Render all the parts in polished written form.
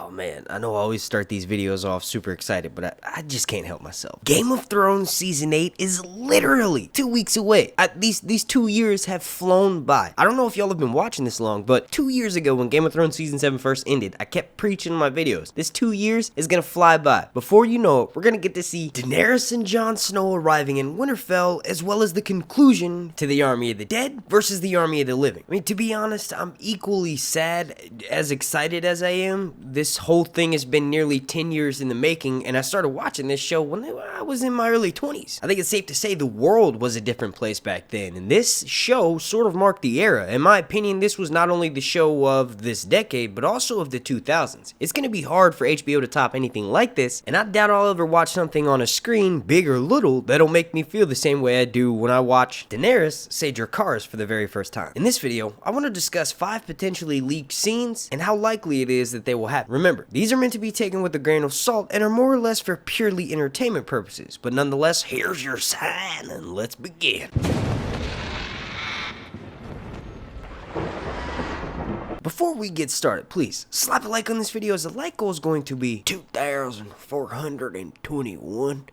Oh man, I know I always start these videos off super excited, but I just can't help myself. Game of Thrones Season 8 is literally 2 weeks away. These 2 years have flown by. I don't know if y'all have been watching this long, but 2 years ago when Game of Thrones Season 7 first ended, I kept preaching in my videos. This 2 years is gonna fly by. Before you know it, we're gonna get to see Daenerys and Jon Snow arriving in Winterfell, as well as the conclusion to the Army of the Dead versus the Army of the Living. I mean, to be honest, I'm equally sad as excited as I am. This whole thing has been nearly 10 years in the making, and I started watching this show when I was in my early 20s. I think it's safe to say the world was a different place back then, and this show sort of marked the era. In my opinion, this was not only the show of this decade, but also of the 2000s. It's going to be hard for HBO to top anything like this, and I doubt I'll ever watch something on a screen, big or little, that'll make me feel the same way I do when I watch Daenerys say Dracarys for the very first time. In this video, I want to discuss 5 potentially leaked scenes and how likely it is that they will happen. Remember, these are meant to be taken with a grain of salt and are more or less for purely entertainment purposes, but nonetheless, here's your sign and let's begin. Before we get started, please slap a like on this video, as the like goal is going to be 2,421.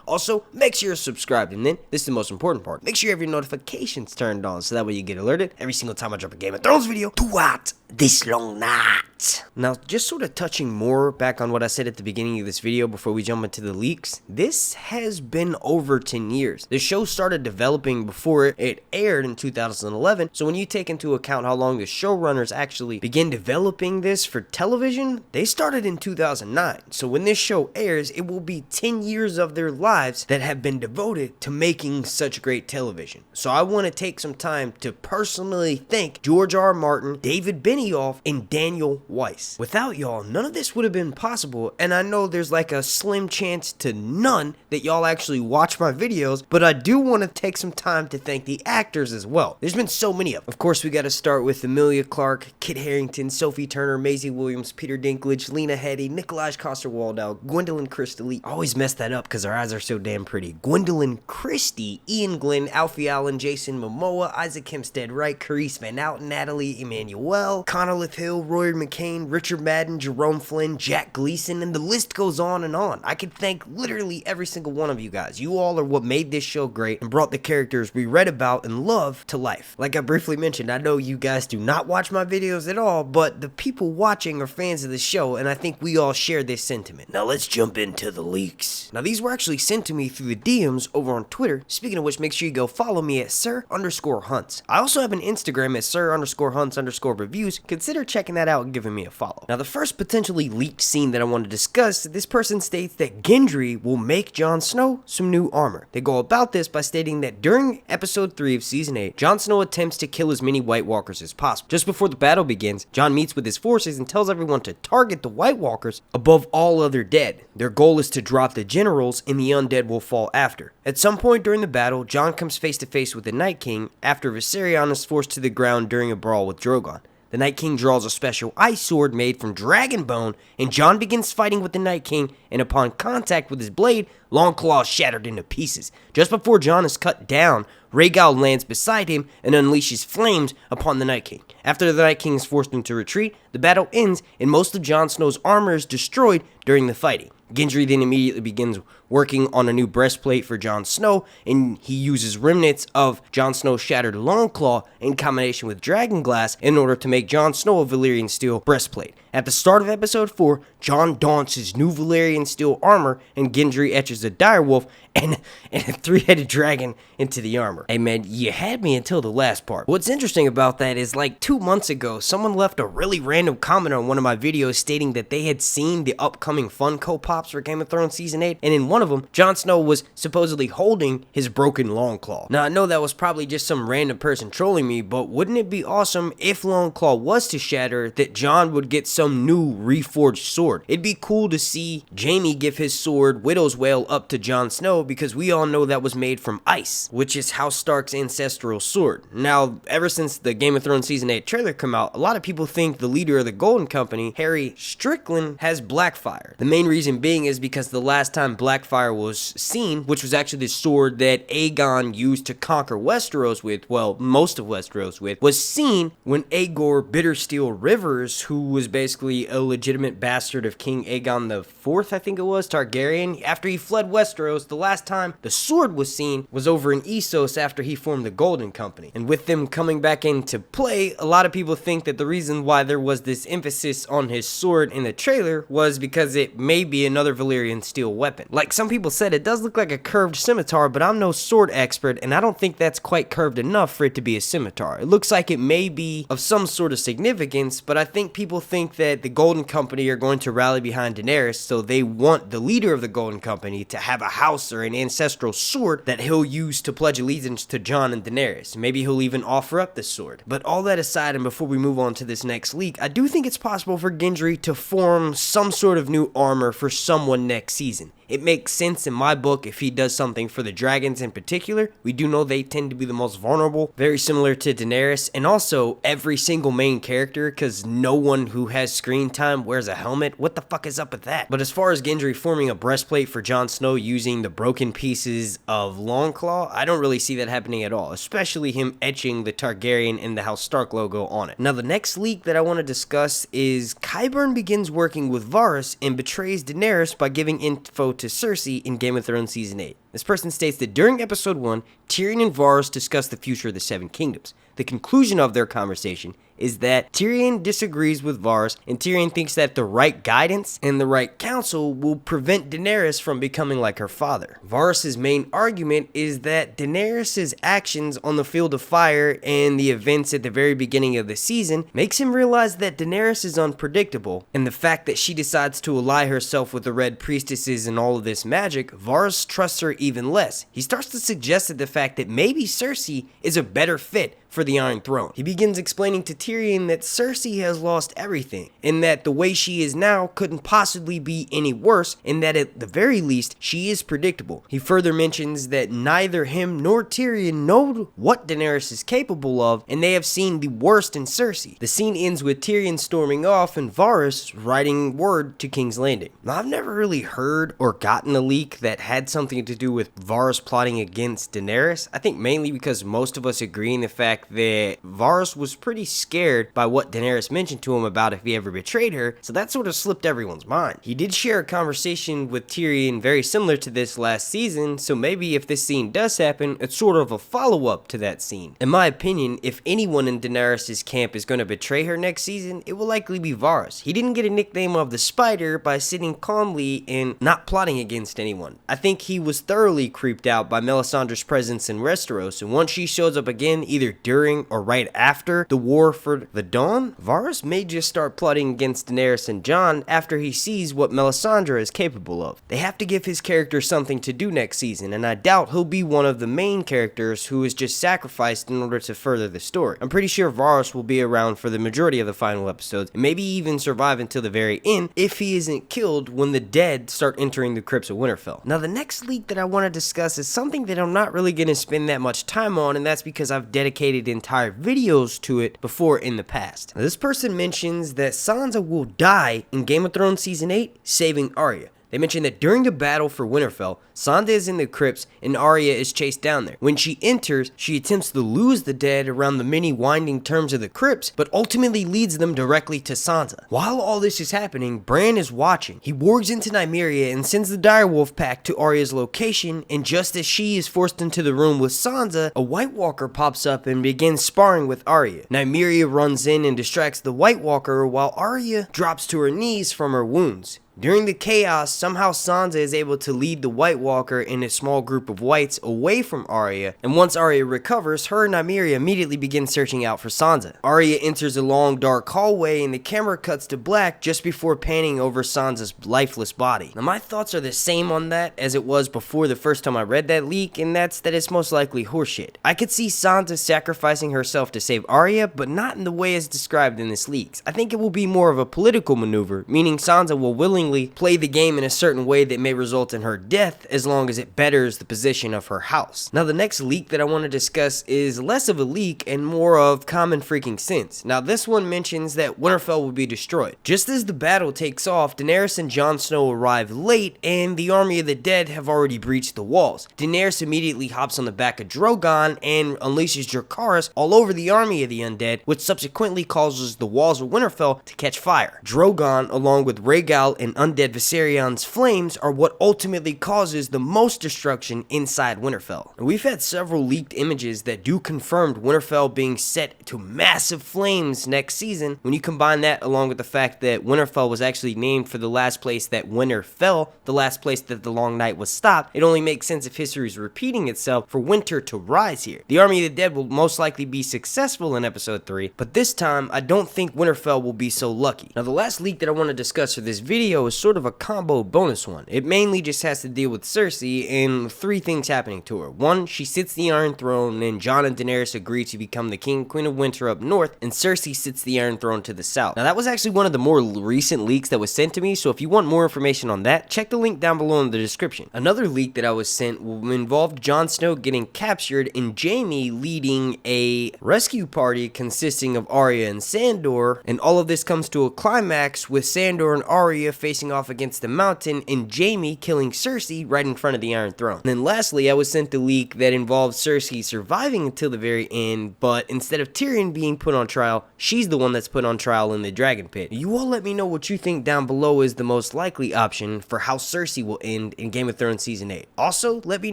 Also, make sure you're subscribed, and then, this is the most important part, make sure you have your notifications turned on so that way you get alerted every single time I drop a Game of Thrones video throughout this long night. Now, just sort of touching more back on what I said at the beginning of this video before we jump into the leaks, this has been over 10 years. The show started developing before it aired in 2011, so when you take into account how long the showrunners actually began developing this for television, they started in 2009. So when this show airs, it will be 10 years of their lives that have been devoted to making such great television. So I want to take some time to personally thank George R. R. Martin, David Benioff, and Daniel Weiss. Without y'all, none of this would have been possible, and I know there's like a slim chance to none that y'all actually watch my videos, but I do want to take some time to thank the actors as well. There's been so many of them. Of course, we got to start with Emilia Clarke, Kit Harington, Sophie Turner, Maisie Williams, Peter Dinklage, Lena Headey, Nikolaj Coster-Waldau, Gwendolyn Christie. I always mess that up because her eyes are so damn pretty. Gwendolyn Christie, Ian Glenn, Alfie Allen, Jason Momoa, Isaac Hempstead Wright, Carice Van Houten, Natalie Emmanuel, Connolith Hill, Roy McCain, Richard Madden, Jerome Flynn, Jack Gleason, and the list goes on and on. I could thank literally every single one of you guys. You all are what made this show great and brought the characters we read about and love to life. Like I briefly mentioned, I know you guys do not watch my videos at all, but the people watching are fans of the show, and I think we all share this sentiment. Now let's jump into the leaks. Now these were actually sent to me through the DMs over on Twitter. Speaking of which, make sure you go follow me at Sir_Hunts. I also have an Instagram at Sir_Hunts_reviews. Consider checking that out and giving me a follow. Now the first potentially leaked scene that I want to discuss, this person states that Gendry will make Jon Snow some new armor. They go about this by stating that during episode 3 of season 8, Jon Snow attempts to kill as many White Walkers as possible. Just before the battle begins, Jon meets with his forces and tells everyone to target the White Walkers above all other dead. Their goal is to drop the generals and the undead will fall after. At some point during the battle, Jon comes face to face with the Night King after Viserion is forced to the ground during a brawl with Drogon. The Night King draws a special ice sword made from dragon bone, and Jon begins fighting with the Night King, and upon contact with his blade, Longclaw is shattered into pieces. Just before Jon is cut down, Rhaegal lands beside him and unleashes flames upon the Night King. After the Night King is forced into retreat, the battle ends, and most of Jon Snow's armor is destroyed during the fighting. Gendry then immediately begins working on a new breastplate for Jon Snow, and he uses remnants of Jon Snow's shattered Longclaw in combination with dragon glass in order to make Jon Snow a Valyrian steel breastplate. At the start of episode 4, Jon dons his new Valyrian steel armor, and Gendry etches a direwolf and a 3-headed dragon into the armor. Hey man, you had me until the last part. What's interesting about that is, like 2 months ago, someone left a really random comment on one of my videos stating that they had seen the upcoming Funko Pops for Game of Thrones Season 8, and in one of them, Jon Snow was supposedly holding his broken Longclaw. Now, I know that was probably just some random person trolling me, but wouldn't it be awesome if Longclaw was to shatter, that Jon would get some new reforged sword? It'd be cool to see Jaime give his sword Widow's Wail up to Jon Snow, because we all know that was made from ice, which is House Stark's ancestral sword. Now, ever since the Game of Thrones Season 8 trailer came out, a lot of people think the leader of the Golden Company, Harry Strickland, has Blackfire. The main reason being is because the last time Blackfire was seen, which was actually the sword that Aegon used to conquer Westeros with, well, most of Westeros with, was seen when Aegor Bittersteel Rivers, who was basically a legitimate bastard of King Aegon IV, I think it was, Targaryen, after he fled Westeros, the last time the sword was seen was over in Essos after he formed the Golden Company. And with them coming back into play, a lot of people think that the reason why there was this emphasis on his sword in the trailer was because it may be another Valyrian steel weapon. Like some people said, it does look like a curved scimitar, but I'm no sword expert, and I don't think that's quite curved enough for it to be a scimitar. It looks like it may be of some sort of significance, but I think people think that the Golden Company are going to rally behind Daenerys, so they want the leader of the Golden Company to have a house or an ancestral sword that he'll use to pledge allegiance to Jon and Daenerys. Maybe he'll even offer up the sword. But all that aside, and before we move on to this next leak, I do think it's possible for Gendry to form some sort of new armor for someone next season. It makes sense in my book if he does something for the dragons in particular. We do know they tend to be the most vulnerable, very similar to Daenerys, and also every single main character, because no one who has screen time wears a helmet. What the fuck is up with that? But as far as Gendry forming a breastplate for Jon Snow using the broken pieces of Longclaw, I don't really see that happening at all, especially him etching the Targaryen and the House Stark logo on it. Now, the next leak that I want to discuss is Qyburn begins working with Varys and betrays Daenerys by giving info to Cersei in Game of Thrones Season 8. This person states that during Episode 1, Tyrion and Varys discuss the future of the Seven Kingdoms. The conclusion of their conversation is that Tyrion disagrees with Varys, and Tyrion thinks that the right guidance and the right counsel will prevent Daenerys from becoming like her father. Varys' main argument is that Daenerys' actions on the field of fire and the events at the very beginning of the season makes him realize that Daenerys is unpredictable, and the fact that she decides to ally herself with the Red Priestesses and all of this magic, Varys trusts her even less. He starts to suggest that the fact that maybe Cersei is a better fit for the Iron Throne. He begins explaining to Tyrion that Cersei has lost everything, and that the way she is now couldn't possibly be any worse, and that at the very least, she is predictable. He further mentions that neither him nor Tyrion know what Daenerys is capable of, and they have seen the worst in Cersei. The scene ends with Tyrion storming off and Varys writing word to King's Landing. Now, I've never really heard or gotten a leak that had something to do with Varys plotting against Daenerys. I think mainly because most of us agree in the fact that Varys was pretty scared by what Daenerys mentioned to him about if he ever betrayed her, so that sort of slipped everyone's mind. He did share a conversation with Tyrion very similar to this last season, so maybe if this scene does happen, it's sort of a follow-up to that scene. In my opinion, if anyone in Daenerys' camp is going to betray her next season, it will likely be Varys. He didn't get a nickname of the Spider by sitting calmly and not plotting against anyone. I think he was thoroughly creeped out by Melisandre's presence in Westeros, and once she shows up again, either during or right after the War for the Dawn, Varys may just start plotting against Daenerys and Jon after he sees what Melisandre is capable of. They have to give his character something to do next season, and I doubt he'll be one of the main characters who is just sacrificed in order to further the story. I'm pretty sure Varys will be around for the majority of the final episodes, and maybe even survive until the very end if he isn't killed when the dead start entering the crypts of Winterfell. Now, the next leak that I want to discuss is something that I'm not really going to spend that much time on, and that's because I've dedicated entire videos to it before in the past. Now, this person mentions that Sansa will die in Game of Thrones Season 8, saving Arya. They mention that during the battle for Winterfell, Sansa is in the crypts and Arya is chased down there. When she enters, she attempts to lose the dead around the many winding turns of the crypts, but ultimately leads them directly to Sansa. While all this is happening, Bran is watching. He wargs into Nymeria and sends the direwolf pack to Arya's location, and just as she is forced into the room with Sansa, a White Walker pops up and begins sparring with Arya. Nymeria runs in and distracts the White Walker while Arya drops to her knees from her wounds. During the chaos, somehow Sansa is able to lead the White Walker and a small group of whites away from Arya, and once Arya recovers, her and Nymeria immediately begin searching out for Sansa. Arya enters a long dark hallway and the camera cuts to black just before panning over Sansa's lifeless body. Now, my thoughts are the same on that as it was before the first time I read that leak, and that's that it's most likely horseshit. I could see Sansa sacrificing herself to save Arya, but not in the way as described in this leak. I think it will be more of a political maneuver, meaning Sansa will willingly seemingly play the game in a certain way that may result in her death as long as it betters the position of her house. Now the next leak that I want to discuss is less of a leak and more of common freaking sense. Now this one mentions that Winterfell will be destroyed. Just as the battle takes off, Daenerys and Jon Snow arrive late and the army of the dead have already breached the walls. Daenerys immediately hops on the back of Drogon and unleashes Dracarys all over the army of the undead, which subsequently causes the walls of Winterfell to catch fire. Drogon, along with Rhaegal and undead Viserion's flames, are what ultimately causes the most destruction inside Winterfell. And we've had several leaked images that do confirm Winterfell being set to massive flames next season. When you combine that along with the fact that Winterfell was actually named for the last place that winter fell, the last place that the long night was stopped, it only makes sense if history is repeating itself for winter to rise here. The army of the dead will most likely be successful in episode 3, but this time I don't think Winterfell will be so lucky. Now the last leak that I want to discuss for this video is sort of a combo bonus one. It mainly just has to deal with Cersei and 3 things happening to her. 1, she sits the Iron Throne and Jon and Daenerys agree to become the King and Queen of Winter up north, and Cersei sits the Iron Throne to the south. Now that was actually one of the more recent leaks that was sent to me, so if you want more information on that, check the link down below in the description. Another leak that I was sent involved Jon Snow getting captured and Jaime leading a rescue party consisting of Arya and Sandor, and all of this comes to a climax with Sandor and Arya facing off against the mountain and Jaime killing Cersei right in front of the Iron Throne. And then lastly, I was sent the leak that involved Cersei surviving until the very end, but instead of Tyrion being put on trial, she's the one that's put on trial in the Dragon Pit. You all let me know what you think down below is the most likely option for how Cersei will end in Game of Thrones Season 8. Also, let me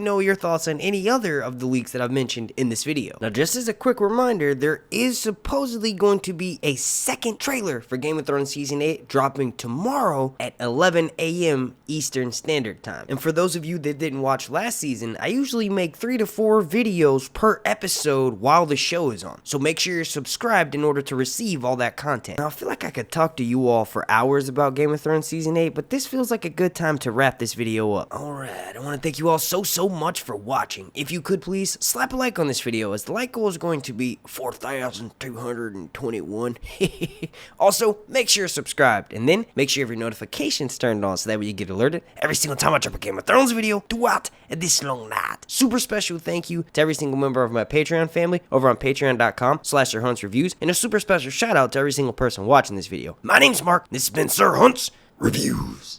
know your thoughts on any other of the leaks that I've mentioned in this video. Now, just as a quick reminder, there is supposedly going to be a second trailer for Game of Thrones Season 8 dropping tomorrow at 11 a.m. Eastern Standard Time. And for those of you that didn't watch last season, I usually make 3 to 4 videos per episode while the show is on. So make sure you're subscribed in order to receive all that content. Now, I feel like I could talk to you all for hours about Game of Thrones Season 8, but this feels like a good time to wrap this video up. Alright, I want to thank you all so much for watching. If you could please slap a like on this video, as the like goal is going to be 4,221. Also, make sure you're subscribed, and then make sure you have your notifications turned on so that way you get alerted every single time I drop a Game of Thrones video throughout this long night. Super special thank you to every single member of my Patreon family over on patreon.com/SirHuntsReviews, and a super special shout out to every single person watching this video. My name's Mark, this has been Sir Hunt's Reviews.